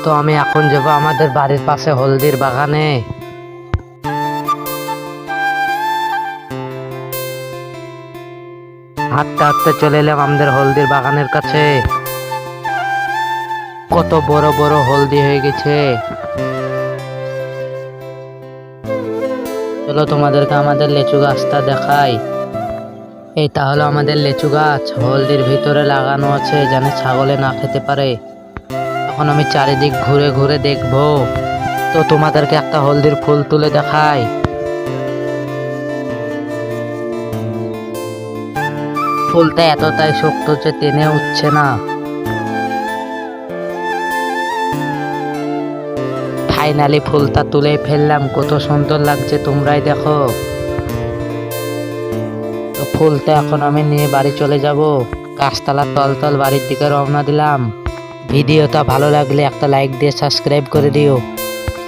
তো আমি এখন যাব আমাদের বাড়ির পাশে হলদির বাগানে। হাঁটতে হাঁটতে চলে এলাম আমাদের হলদির বাগানের কাছে। কত বড় বড় হলদি হয়ে গেছে। চলো তোমাদেরকে আমাদের লেচু গাছটা দেখাই। এইটা হলো আমাদের লেচু গাছ, হলদির ভিতরে লাগানো আছে যেন ছাগলে না খেতে পারে। এখন আমি চারিদিক ঘুরে ঘুরে দেখবো। তো তোমাদেরকে একটা হলদির ফুল তুলে দেখাই। ফুলটা এতটাই শক্ত যে টেনে উঠছে না। ফাইনালি ফুলটা তুলে ফেললাম, কত সুন্দর লাগছে তোমরাই দেখো। তো ফুলটা এখন আমি নিয়ে বাড়ি চলে যাব। গাছতলার তলতল বাড়ির দিকে রওনা দিলাম। ভিডিওটা ভালো লাগলে একটা লাইক দিয়ে সাবস্ক্রাইব করে দিও।